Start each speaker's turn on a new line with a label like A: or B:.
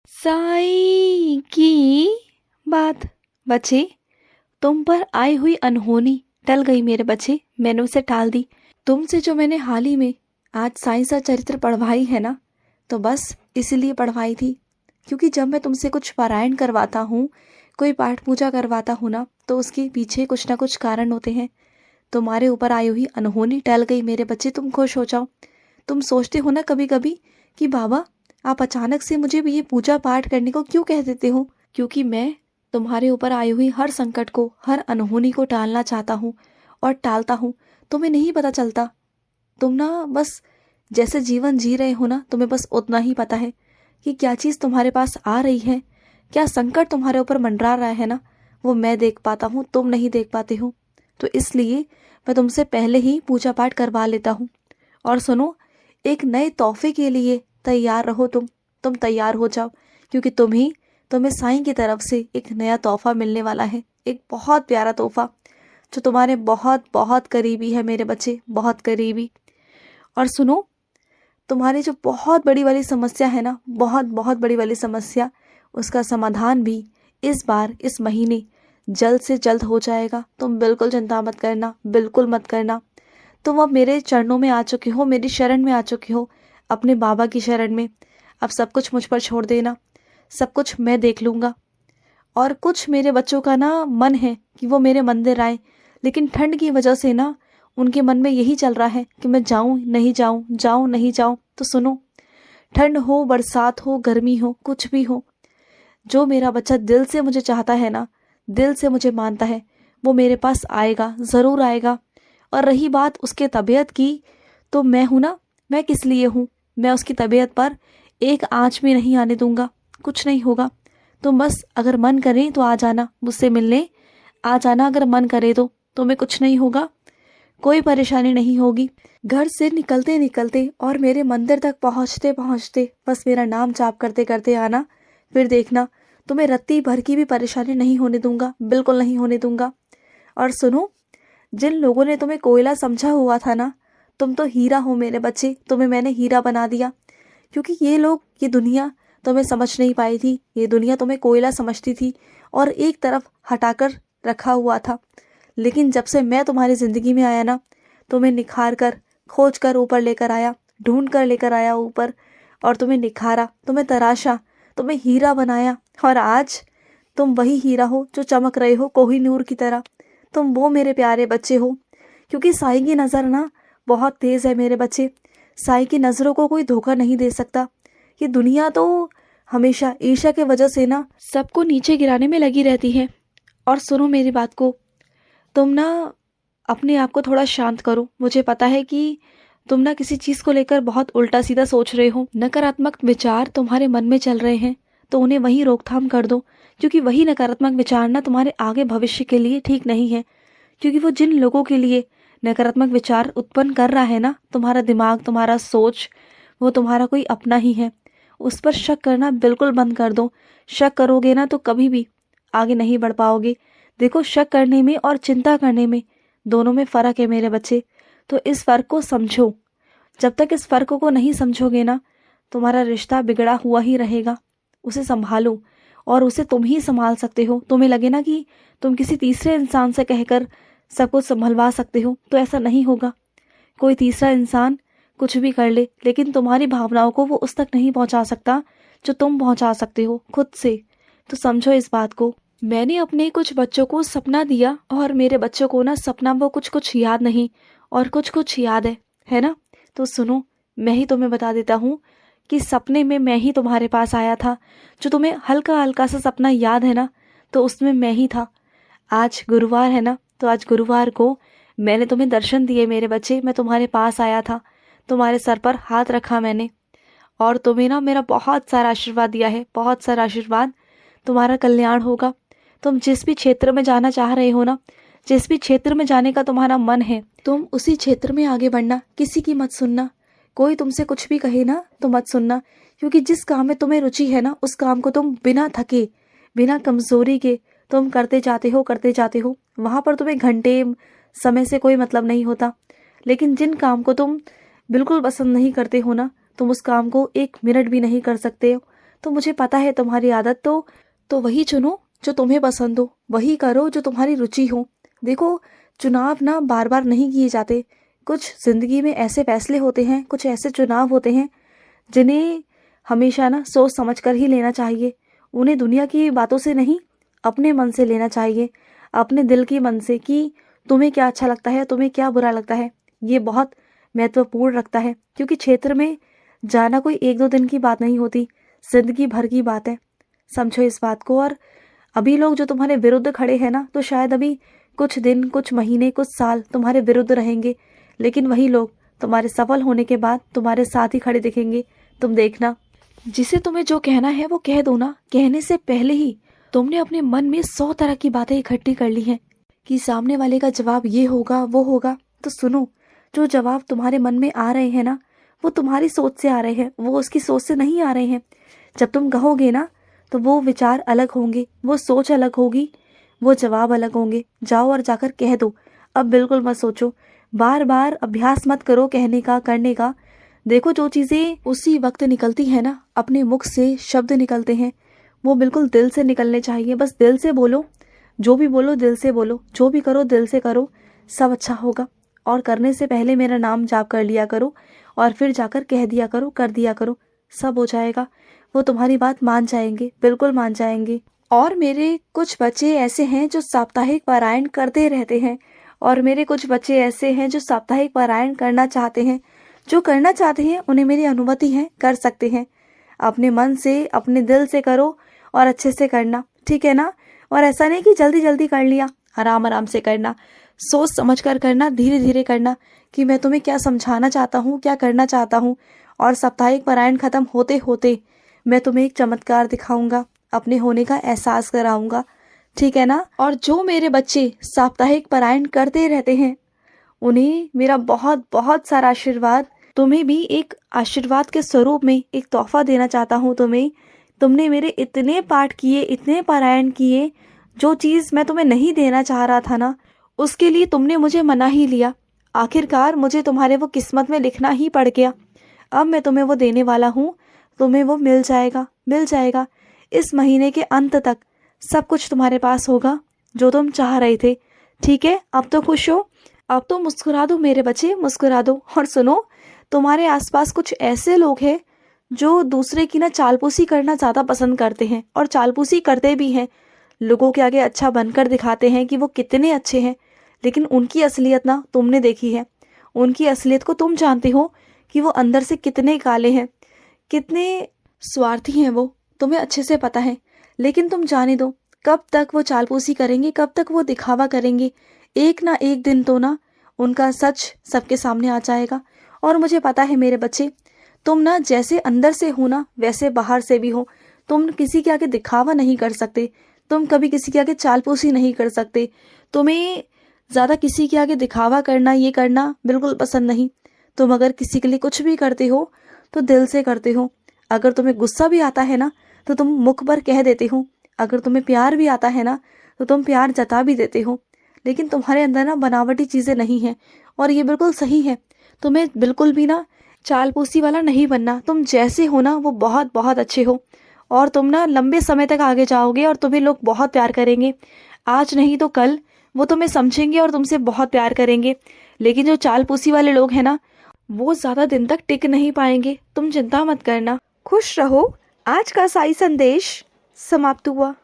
A: साईं की बात। बच्चे, तुम पर आई हुई अनहोनी टल गई मेरे बच्चे, मैंने उसे टाल दी। तुमसे जो मैंने हाल ही में आज साईं सा चरित्र पढ़वाई है ना, तो बस इसीलिए पढ़वाई थी क्योंकि जब मैं तुमसे कुछ पारायण करवाता हूँ, कोई पाठ पूजा करवाता हूँ ना, तो उसके पीछे कुछ ना कुछ कारण होते हैं। तुम्हारे ऊपर आई हुई अनहोनी टल गई मेरे बच्चे, तुम खुश हो जाओ। तुम सोचते हो ना कभी कभी कि बाबा आप अचानक से मुझे भी ये पूजा पाठ करने को क्यों कह देते हो? क्योंकि मैं तुम्हारे ऊपर आई हुई हर संकट को, हर अनहोनी को टालना चाहता हूँ और टालता हूँ। तुम्हें नहीं पता चलता। तुम ना बस जैसे जीवन जी रहे हो ना, तुम्हें बस उतना ही पता है कि क्या चीज़ तुम्हारे पास आ रही है, क्या संकट तुम्हारे ऊपर मंडरा रहा है ना, वो मैं देख पाता हूँ, तुम नहीं देख पाते हो। तो इसलिए मैं तुमसे पहले ही पूजा पाठ करवा लेता हूँ। और सुनो, एक नए तोहफे के लिए तैयार रहो। तुम तैयार हो जाओ, क्योंकि तुम्हें साईं की तरफ से एक नया तोहफा मिलने वाला है, एक बहुत प्यारा तोहफा जो तुम्हारे बहुत बहुत करीबी है मेरे बच्चे, बहुत करीबी। और सुनो, तुम्हारी जो बहुत बड़ी वाली समस्या है ना, बहुत बहुत बड़ी वाली समस्या, उसका समाधान भी इस बार इस महीने जल्द से जल्द हो जाएगा। तुम बिल्कुल चिंता मत करना, बिल्कुल मत करना। तुम अब मेरे चरणों में आ चुके हो, मेरी शरण में आ चुके हो, अपने बाबा की शरण में। अब सब कुछ मुझ पर छोड़ देना, सब कुछ मैं देख लूँगा। और कुछ मेरे बच्चों का ना मन है कि वो मेरे मंदिर आए, लेकिन ठंड की वजह से ना उनके मन में यही चल रहा है कि मैं जाऊं नहीं जाऊं, जाऊं नहीं जाऊं। तो सुनो, ठंड हो, बरसात हो, गर्मी हो, कुछ भी हो, जो मेरा बच्चा दिल से मुझे चाहता है ना, दिल से मुझे मानता है, वो मेरे पास आएगा, ज़रूर आएगा। और रही बात उसके तबीयत की, तो मैं हूँ ना, मैं किस लिए हूँ? मैं उसकी तबीयत पर एक आँच भी नहीं आने दूंगा, कुछ नहीं होगा। तुम बस अगर मन करे तो आ जाना मुझसे मिलने, आ जाना अगर मन करे तो। तुम्हें कुछ नहीं होगा, कोई परेशानी नहीं होगी। घर से निकलते निकलते और मेरे मंदिर तक पहुँचते पहुँचते बस मेरा नाम जाप करते करते आना, फिर देखना तुम्हें रत्ती भर की भी परेशानी नहीं होने दूंगा, बिल्कुल नहीं होने दूंगा। और सुनो, जिन लोगों ने तुम्हें कोयला समझा हुआ था ना, तुम तो हीरा हो मेरे बच्चे, तुम्हें मैंने हीरा बना दिया। क्योंकि ये लोग, ये दुनिया तुम्हें समझ नहीं पाई थी, ये दुनिया तुम्हें कोयला समझती थी और एक तरफ हटाकर रखा हुआ था। लेकिन जब से मैं तुम्हारी ज़िंदगी में आया ना, तुम्हें निखार कर, खोज कर ऊपर लेकर आया, ढूंढ कर लेकर आया ऊपर, और तुम्हें निखारा, तुम्हें तराशा, तुम्हें हीरा बनाया। और आज तुम वही हीरा हो जो चमक रहे हो कोहिनूर की तरह। तुम वो मेरे प्यारे बच्चे हो। क्योंकि साईं की नज़र ना बहुत तेज़ है मेरे बच्चे। साईं की नज़रों को कोई धोखा नहीं दे सकता। ये दुनिया तो हमेशा ईर्ष्या के वजह से ना सबको नीचे गिराने में लगी रहती है। और सुनो मेरी बात को, तुम ना अपने आप को थोड़ा शांत करो। मुझे पता है कि तुम ना किसी चीज़ को लेकर बहुत उल्टा सीधा सोच रहे हो, नकारात्मक विचार तुम्हारे मन में चल रहे हैं, तो उन्हें वहीं रोकथाम कर दो। क्योंकि वही नकारात्मक विचार ना तुम्हारे आगे भविष्य के लिए ठीक नहीं है। क्योंकि वो जिन लोगों के लिए नकारात्मक विचार उत्पन्न कर रहा है ना, तुम्हारा दिमाग, तुम्हारा सोच, वो तुम्हारा कोई अपना ही है। उस पर शक करना बिल्कुल बंद कर दो। शक करोगे ना तो कभी भी आगे नहीं बढ़ पाओगे। देखो, शक करने में और चिंता करने में, दोनों में फ़र्क है मेरे बच्चे। तो इस फ़र्क को समझो। जब तक इस फ़र्क को नहीं समझोगे ना, तुम्हारा रिश्ता बिगड़ा हुआ ही रहेगा। उसे संभालो, और उसे तुम ही संभाल सकते हो। तुम्हें लगे ना कि तुम किसी तीसरे इंसान से कहकर सब कुछ संभलवा सकते हो, तो ऐसा नहीं होगा। कोई तीसरा इंसान कुछ भी कर ले, लेकिन तुम्हारी भावनाओं को वो उस तक नहीं पहुंचा सकता जो तुम पहुंचा सकते हो खुद से। तो समझो इस बात को। मैंने अपने कुछ बच्चों को सपना दिया, और मेरे बच्चों को ना सपना वो कुछ कुछ याद नहीं और कुछ कुछ याद है ना। तो सुनो, मैं ही तुम्हें बता देता हूँ कि सपने में मैं ही तुम्हारे पास आया था। जो तुम्हें हल्का हल्का सा सपना याद है ना, तो उसमें मैं ही था। आज गुरुवार है ना, तो आज गुरुवार को मैंने तुम्हें दर्शन दिए मेरे बच्चे। मैं तुम्हारे पास आया था, तुम्हारे सर पर हाथ रखा मैंने, और तुम्हें ना मेरा बहुत सारा आशीर्वाद दिया है, बहुत सारा आशीर्वाद। तुम्हारा कल्याण होगा। तुम जिस भी क्षेत्र में जाना चाह रहे हो ना, जिस भी क्षेत्र में जाने का तुम्हारा मन है, तुम उसी क्षेत्र में आगे बढ़ना। किसी की मत सुनना। कोई तुमसे कुछ भी कहे ना तो मत सुनना। क्योंकि जिस काम में तुम्हें रुचि है ना, उस काम को तुम बिना थके, बिना कमजोरी के तुम करते जाते हो, करते जाते हो। वहाँ पर तुम्हें घंटे समय से कोई मतलब नहीं होता। लेकिन जिन काम को तुम बिल्कुल पसंद नहीं करते हो ना, तुम उस काम को 1 मिनट भी नहीं कर सकते हो। तो मुझे पता है तुम्हारी आदत, तो वही चुनो जो तुम्हें पसंद हो, वही करो जो तुम्हारी रुचि हो। देखो, चुनाव ना बार बार नहीं किए जाते। कुछ ज़िंदगी में ऐसे फैसले होते हैं, कुछ ऐसे चुनाव होते हैं जिन्हें हमेशा ना सोच समझ कर ही लेना चाहिए। उन्हें दुनिया की बातों से नहीं, अपने मन से लेना चाहिए, अपने दिल की मन से, कि तुम्हें क्या अच्छा लगता है, तुम्हें क्या बुरा लगता है। ये बहुत महत्वपूर्ण रखता है, क्योंकि क्षेत्र में जाना कोई 1-2 दिन की बात नहीं होती, जिंदगी भर की बात है। समझो इस बात को। और अभी लोग जो तुम्हारे विरुद्ध खड़े हैं ना, तो शायद अभी कुछ दिन, कुछ महीने, कुछ साल तुम्हारे विरुद्ध रहेंगे, लेकिन वही लोग तुम्हारे सफल होने के बाद तुम्हारे साथ ही खड़े दिखेंगे। तुम देखना, जिसे तुम्हें जो कहना है वो कह दो ना। कहने से पहले ही तुमने अपने मन में 100 तरह की बातें इकट्ठी कर ली हैं कि सामने वाले का जवाब ये होगा, वो होगा। तो सुनो, जो जवाब तुम्हारे मन में आ रहे हैं ना, वो तुम्हारी सोच से आ रहे हैं, वो उसकी सोच से नहीं आ रहे हैं। जब तुम कहोगे ना, तो वो विचार अलग होंगे, वो सोच अलग होगी, वो जवाब अलग होंगे। जाओ और जाकर कह दो। अब बिल्कुल मत सोचो, बार बार अभ्यास मत करो कहने का, करने का। देखो, जो चीज़ें उसी वक्त निकलती है ना, अपने मुख से शब्द निकलते हैं, वो बिल्कुल दिल से निकलने चाहिए। बस दिल से बोलो, जो भी बोलो दिल से बोलो, जो भी करो दिल से करो, सब अच्छा होगा। और करने से पहले मेरा नाम जाप कर लिया करो, और फिर जाकर कह दिया करो, कर दिया करो, सब हो जाएगा। वो तुम्हारी बात मान जाएंगे, बिल्कुल मान जाएंगे। और मेरे कुछ बच्चे ऐसे हैं जो साप्ताहिक पारायण करते रहते हैं, और मेरे कुछ बच्चे ऐसे हैं जो साप्ताहिक पारायण करना चाहते हैं। जो करना चाहते हैं उन्हें मेरी अनुमति है, कर सकते हैं। अपने मन से, अपने दिल से करो, और अच्छे से करना, ठीक है ना। और ऐसा नहीं कि जल्दी जल्दी कर लिया, आराम आराम से करना, सोच समझ कर करना, धीरे धीरे करना, कि मैं तुम्हें क्या समझाना चाहता हूँ, क्या करना चाहता हूँ। और साप्ताहिक पारायण खत्म होते होते मैं तुम्हें एक चमत्कार दिखाऊंगा, अपने होने का एहसास कराऊंगा, ठीक है ना। और जो मेरे बच्चे साप्ताहिक पारायण करते रहते हैं, उन्हें मेरा बहुत बहुत सारा आशीर्वाद। तुम्हें भी एक आशीर्वाद के स्वरूप में एक तोहफा देना चाहता हूँ तुम्हें। तुमने मेरे इतने पाठ किए, इतने पारायण किए, जो चीज़ मैं तुम्हें नहीं देना चाह रहा था ना, उसके लिए तुमने मुझे मना ही लिया। आखिरकार मुझे तुम्हारे वो किस्मत में लिखना ही पड़ गया। अब मैं तुम्हें वो देने वाला हूँ, तुम्हें वो मिल जाएगा, मिल जाएगा। इस महीने के अंत तक सब कुछ तुम्हारे पास होगा जो तुम चाह रहे थे, ठीक है। अब तो खुश हो, अब तो मुस्कुरा दो मेरे बच्चे, मुस्कुरा दो। और सुनो, तुम्हारे आसपास कुछ ऐसे लोग हैं जो दूसरे की ना चालपूसी करना ज़्यादा पसंद करते हैं, और चालपूसी करते भी हैं। लोगों के आगे अच्छा बनकर दिखाते हैं कि वो कितने अच्छे हैं, लेकिन उनकी असलियत ना तुमने देखी है। उनकी असलियत को तुम जानते हो कि वो अंदर से कितने काले हैं, कितने स्वार्थी हैं, वो तुम्हें अच्छे से पता है। लेकिन तुम जाने दो, कब तक वो चालपूसी करेंगे, कब तक वो दिखावा करेंगे। एक ना एक दिन तो ना उनका सच सबके सामने आ जाएगा। और मुझे पता है मेरे बच्चे, तुम ना जैसे अंदर से हो ना, वैसे बाहर से भी हो। तुम किसी के आगे दिखावा नहीं कर सकते, तुम कभी किसी के आगे चालपूसी नहीं कर सकते। तुम्हें ज़्यादा किसी के आगे दिखावा करना, ये करना बिल्कुल पसंद नहीं। तुम अगर किसी के लिए कुछ भी करते हो तो दिल से करते हो। अगर तुम्हें गुस्सा भी आता है ना, तो तुम मुख पर कह देते हो। अगर तुम्हें प्यार भी आता है ना, तो तुम प्यार जता भी देते हो। लेकिन तुम्हारे अंदर ना बनावटी चीज़ें नहीं हैं, और ये बिल्कुल सही है। तुम्हें बिल्कुल भी ना चालपूसी वाला नहीं बनना। तुम जैसे हो ना, वो बहुत बहुत अच्छे हो, और तुम ना लंबे समय तक आगे जाओगे, और तुम्हें लोग बहुत प्यार करेंगे। आज नहीं तो कल वो तुम्हें समझेंगे और तुमसे बहुत प्यार करेंगे। लेकिन जो चालपूसी वाले लोग हैं ना, वो ज़्यादा दिन तक टिक नहीं पाएंगे। तुम चिंता मत करना, खुश रहो। आज का साई संदेश समाप्त हुआ।